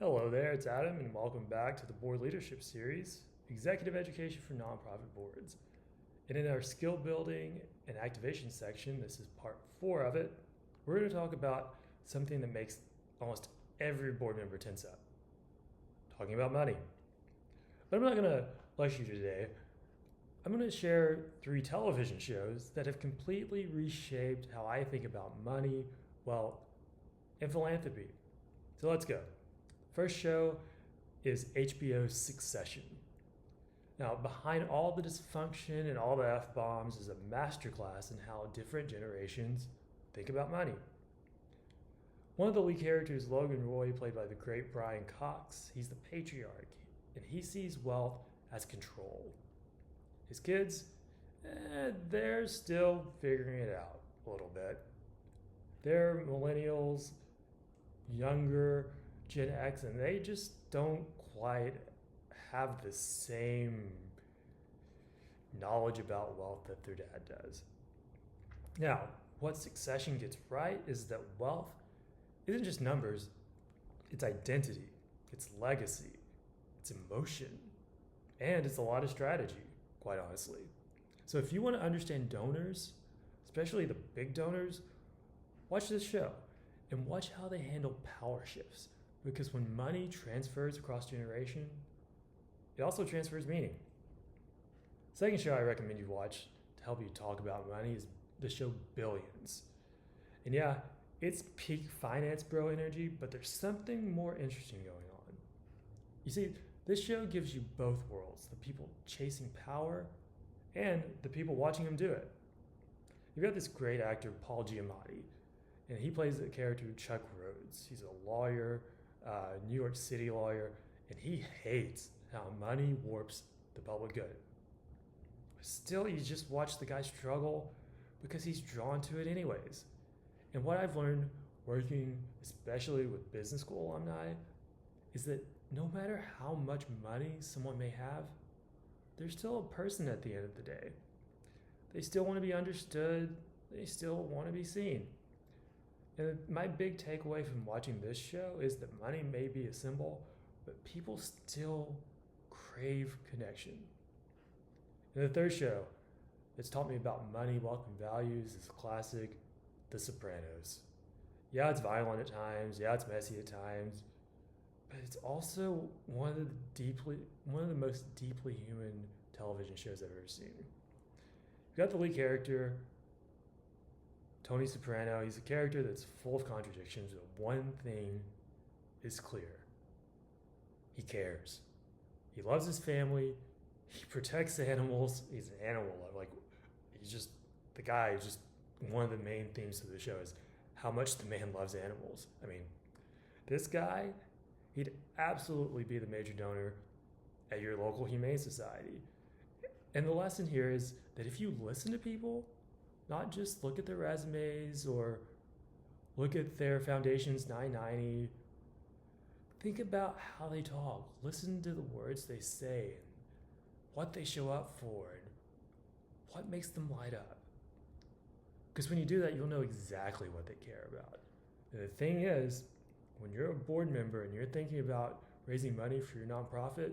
Hello there, it's Adam, and welcome back to the Board Leadership Series, Executive Education for Nonprofit Boards. And in our skill building and activation section, this is part 4 of it, we're going to talk about something that makes almost every board member tense up. Talking about money. But I'm not going to lecture you today. I'm going to share 3 television shows that have completely reshaped how I think about money, wealth, and philanthropy. So let's go. First show is HBO's Succession. Now, behind all the dysfunction and all the F-bombs is a masterclass in how different generations think about money. One of the lead characters, Logan Roy, played by the great Brian Cox, he's the patriarch, and he sees wealth as control. His kids, they're still figuring it out a little bit. They're millennials, younger, Gen X, and they just don't quite have the same knowledge about wealth that their dad does. Now, what Succession gets right is that wealth isn't just numbers, it's identity, it's legacy, it's emotion, and it's a lot of strategy, quite honestly. So if you want to understand donors, especially the big donors, watch this show and watch how they handle power shifts. Because when money transfers across generation, it also transfers meaning. Second show I recommend you watch to help you talk about money is the show Billions. And yeah, it's peak finance bro energy, but there's something more interesting going on. You see, this show gives you both worlds, the people chasing power and the people watching them do it. You've got this great actor, Paul Giamatti, and he plays the character Chuck Rhodes. He's a lawyer, New York City lawyer, and he hates how money warps the public good. Still, you just watch the guy struggle because he's drawn to it anyways. And what I've learned working especially with business school alumni is that no matter how much money someone may have, they're still a person at the end of the day. They still want to be understood, they still want to be seen. And my big takeaway from watching this show is that money may be a symbol, but people still crave connection. And the third show that's taught me about money, wealth, and values is classic, The Sopranos. Yeah, it's violent at times. Yeah, it's messy at times. But it's also one of the most deeply human television shows I've ever seen. You've got the lead character, Tony Soprano. He's a character that's full of contradictions, but one thing is clear. He cares. He loves his family. He protects animals. He's an animal lover. The guy is just one of the main themes of the show is how much the man loves animals. I mean, this guy, he'd absolutely be the major donor at your local humane society. And the lesson here is that if you listen to people, not just look at their resumes or look at their foundation's 990. Think about how they talk. Listen to the words they say and what they show up for and what makes them light up. Because when you do that, you'll know exactly what they care about. And the thing is, when you're a board member and you're thinking about raising money for your nonprofit,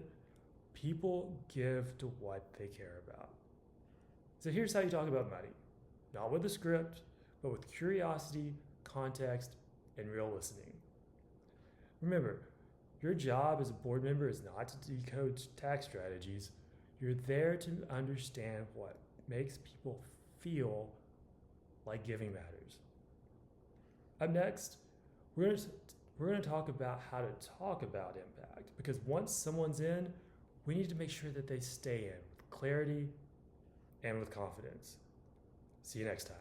people give to what they care about. So here's how you talk about money. Not with a script, but with curiosity, context, and real listening. Remember, your job as a board member is not to decode tax strategies. You're there to understand what makes people feel like giving matters. Up next, we're going to talk about how to talk about impact, because once someone's in, we need to make sure that they stay in with clarity and with confidence. See you next time.